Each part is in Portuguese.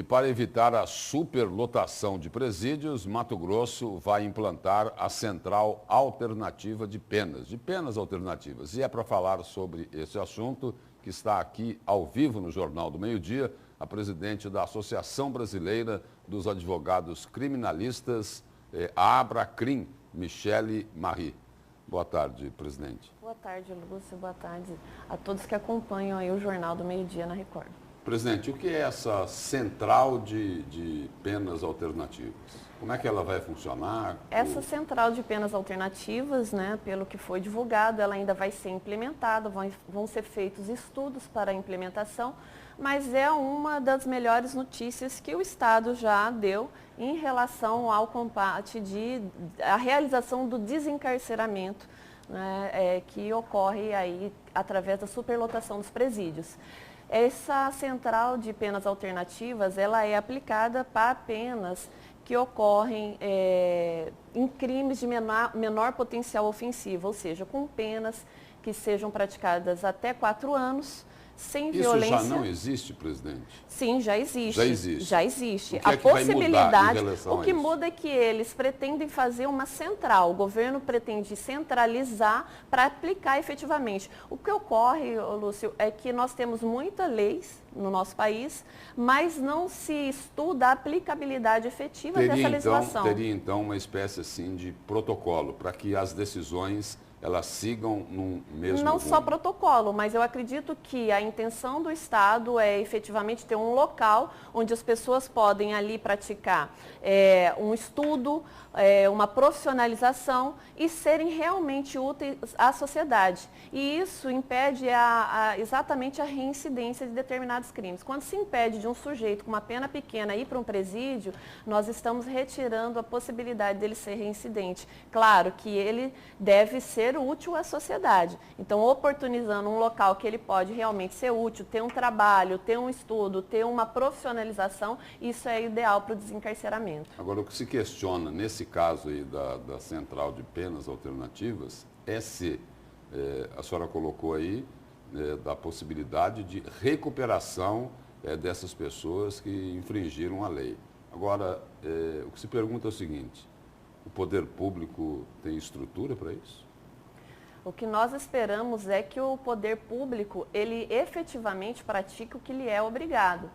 para evitar a superlotação de presídios, Mato Grosso vai implantar a Central Alternativa de penas alternativas. E é para falar sobre esse assunto que está aqui ao vivo no Jornal do Meio-Dia, a presidente da Associação Brasileira dos Advogados Criminalistas, a Abracrim, Michele Marie. Boa tarde, presidente. Boa tarde, Lúcio. Boa tarde a todos que acompanham aí o Jornal do Meio-Dia na Record. Presidente, o que é essa central de penas alternativas? Como é que ela vai funcionar? Essa central de penas alternativas, né, pelo que foi divulgado, ela ainda vai ser implementada, vão ser feitos estudos para a implementação, mas é uma das melhores notícias que o Estado já deu em relação ao combate a realização do desencarceramento, né, que ocorre aí através da superlotação dos presídios. Essa central de penas alternativas, ela é aplicada para penas que ocorrem em crimes de menor potencial ofensivo, ou seja, com penas que sejam praticadas até 4 anos, sem violência. Isso já não existe, presidente? Sim, já existe. Já existe. Já existe. O que é que vai mudar em relação o que a isso? muda é que eles pretendem fazer uma central. O governo pretende centralizar para aplicar efetivamente. O que ocorre, Lúcio, é que nós temos muitas leis no nosso país, mas não se estuda a aplicabilidade efetiva dessa legislação. Teria então uma espécie assim de protocolo para que as decisões elas sigam no mesmo Não rumo. só protocolo, mas eu acredito que a intenção do Estado é efetivamente ter um local onde as pessoas podem ali praticar um estudo, uma profissionalização e serem realmente úteis à sociedade. E isso impede exatamente a reincidência de determinados crimes. Quando se impede de um sujeito com uma pena pequena ir para um presídio, nós estamos retirando a possibilidade dele ser reincidente. Claro que ele deve ser útil à sociedade. Então, oportunizando um local que ele pode realmente ser útil, ter um trabalho, ter um estudo, ter uma profissionalização, isso é ideal para o desencarceramento. Agora, o que se questiona nesse caso aí da Central de Penas Alternativas é se, a senhora colocou aí, da possibilidade de recuperação dessas pessoas que infringiram a lei. Agora, o que se pergunta é o seguinte, o poder público tem estrutura para isso? O que nós esperamos é que o poder público, ele efetivamente pratique o que lhe é obrigado.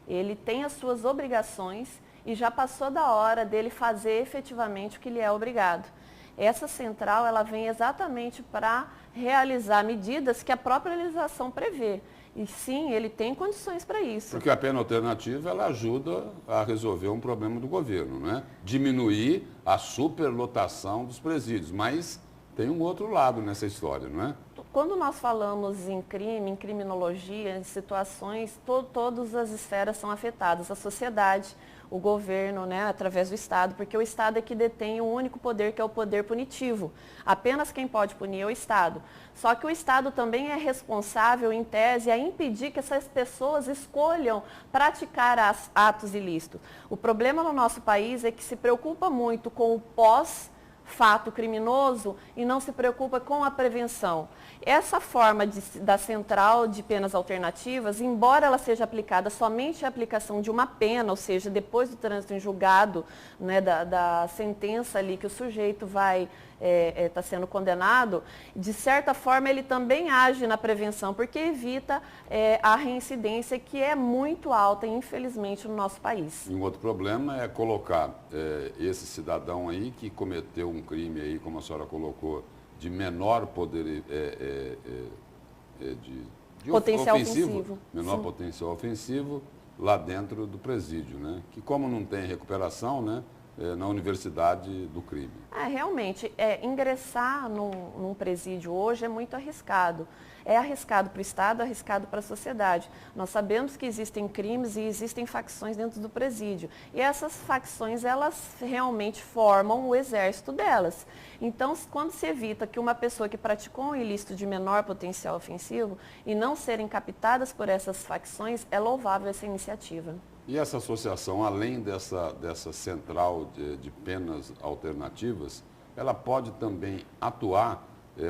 Ele tem as suas obrigações e já passou da hora dele fazer efetivamente o que lhe é obrigado. Essa central, ela vem exatamente para realizar medidas que a própria legislação prevê. E sim, ele tem condições para isso. Porque a pena alternativa, ela ajuda a resolver um problema do governo, né? Diminuir a superlotação dos presídios, mas tem um outro lado nessa história, não é? Quando nós falamos em crime, em criminologia, em situações, todas as esferas são afetadas. A sociedade, o governo, né, através do Estado, porque o Estado é que detém o único poder, que é o poder punitivo. Apenas quem pode punir é o Estado. Só que o Estado também é responsável, em tese, a impedir que essas pessoas escolham praticar atos ilícitos. O problema no nosso país é que se preocupa muito com o pós-fato criminoso e não se preocupa com a prevenção. Essa forma da central de penas alternativas, embora ela seja aplicada somente à aplicação de uma pena, ou seja, depois do trânsito em julgado, né, da sentença ali que o sujeito vai estar sendo condenado, de certa forma ele também age na prevenção, porque evita a reincidência que é muito alta, infelizmente, no nosso país. E um outro problema é colocar esse cidadão aí que cometeu um crime aí, como a senhora colocou, de menor poder potencial ofensivo. Menor potencial ofensivo lá dentro do presídio, né? Que como não tem recuperação, né? Na universidade do crime. Realmente, ingressar num presídio hoje é muito arriscado. É arriscado para o Estado, é arriscado para a sociedade. Nós sabemos que existem crimes e existem facções dentro do presídio. E essas facções, elas realmente formam o exército delas. Então, quando se evita que uma pessoa que praticou um ilícito de menor potencial ofensivo e não serem captadas por essas facções, é louvável essa iniciativa. E essa associação, além dessa central de penas alternativas, ela pode também atuar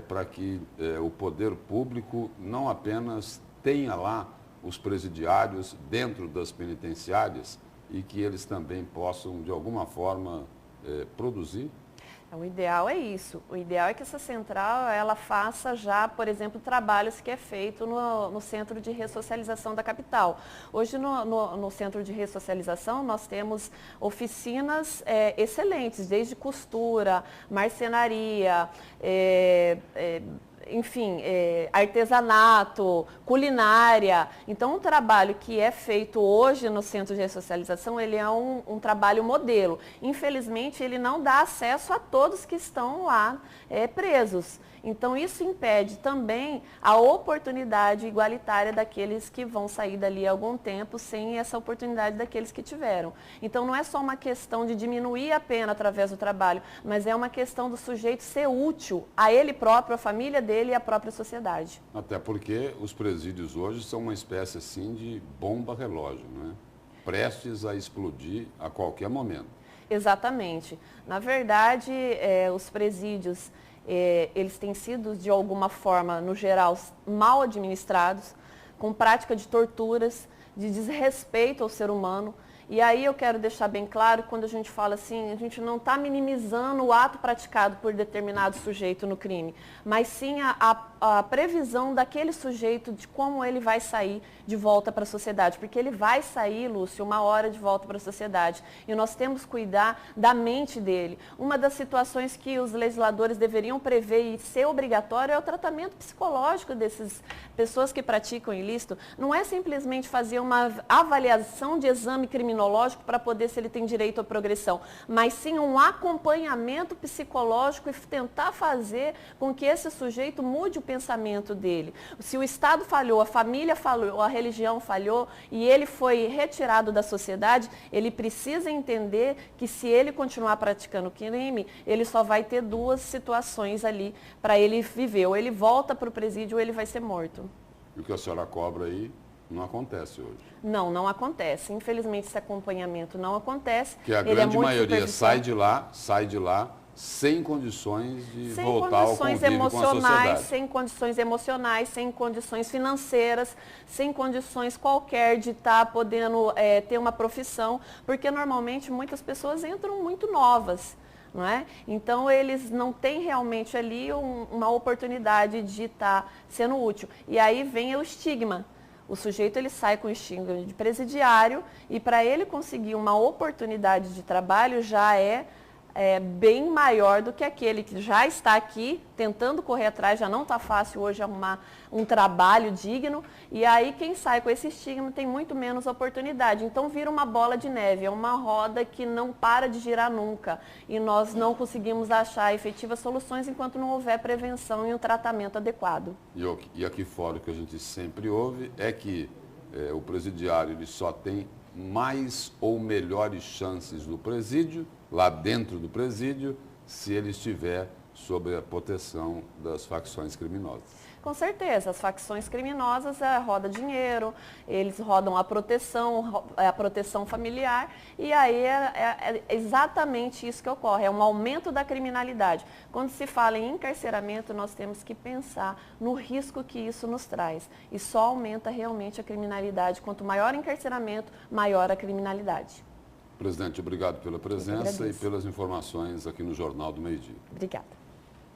para que o poder público não apenas tenha lá os presidiários dentro das penitenciárias e que eles também possam, de alguma forma, produzir? O ideal é isso. O ideal é que essa central ela faça já, por exemplo, trabalhos que é feito no Centro de Ressocialização da capital. Hoje no Centro de Ressocialização nós temos oficinas excelentes, desde costura, marcenaria, enfim, artesanato, culinária. Então, um trabalho que é feito hoje no Centro de Ressocialização, ele é um trabalho modelo. Infelizmente, ele não dá acesso a todos que estão lá presos. Então, isso impede também a oportunidade igualitária daqueles que vão sair dali há algum tempo sem essa oportunidade daqueles que tiveram. Então, não é só uma questão de diminuir a pena através do trabalho, mas é uma questão do sujeito ser útil a ele próprio, a família dele e a própria sociedade. Até porque os presídios hoje são uma espécie assim de bomba relógio, não é? Prestes a explodir a qualquer momento. Exatamente. Na verdade, os presídios eles têm sido, de alguma forma, no geral, mal administrados, com prática de torturas, de desrespeito ao ser humano. E aí eu quero deixar bem claro, quando a gente fala assim, a gente não está minimizando o ato praticado por determinado sujeito no crime, mas sim a previsão daquele sujeito de como ele vai sair de volta para a sociedade. Porque ele vai sair, Lúcio, uma hora de volta para a sociedade. E nós temos que cuidar da mente dele. Uma das situações que os legisladores deveriam prever e ser obrigatório é o tratamento psicológico dessas pessoas que praticam ilícito. Não é simplesmente fazer uma avaliação de exame criminológico para poder se ele tem direito à progressão, mas sim um acompanhamento psicológico e tentar fazer com que esse sujeito mude o pensamento dele. Se o Estado falhou, a família falhou, a religião falhou e ele foi retirado da sociedade, ele precisa entender que se ele continuar praticando crime, ele só vai ter duas situações ali para ele viver. Ou ele volta para o presídio ou ele vai ser morto. E o que a senhora cobra aí não acontece hoje? Não, não acontece. Infelizmente, esse acompanhamento não acontece. Porque a grande maioria sai de lá sem condições de voltar ao convívio com a sociedade. Sem condições emocionais, sem condições financeiras, sem condições qualquer de estar podendo ter uma profissão, porque normalmente muitas pessoas entram muito novas. Não é? Então, eles não têm realmente ali uma oportunidade de estar sendo útil. E aí vem o estigma. O sujeito ele sai com o estigma de presidiário e para ele conseguir uma oportunidade de trabalho já é bem maior do que aquele que já está aqui tentando correr atrás, já não está fácil hoje arrumar um trabalho digno, e aí quem sai com esse estigma tem muito menos oportunidade. Então vira uma bola de neve, é uma roda que não para de girar nunca, e nós não conseguimos achar efetivas soluções enquanto não houver prevenção e um tratamento adequado. E aqui fora o que a gente sempre ouve é que o presidiário ele só tem mais ou melhores chances no presídio, lá dentro do presídio, se ele estiver sob a proteção das facções criminosas. Com certeza, as facções criminosas rodam dinheiro, eles rodam a proteção familiar, e aí é exatamente isso que ocorre, é um aumento da criminalidade. Quando se fala em encarceramento, nós temos que pensar no risco que isso nos traz, e só aumenta realmente a criminalidade. Quanto maior o encarceramento, maior a criminalidade. Presidente, obrigado pela presença e pelas informações aqui no Jornal do Meio-Dia. Obrigada.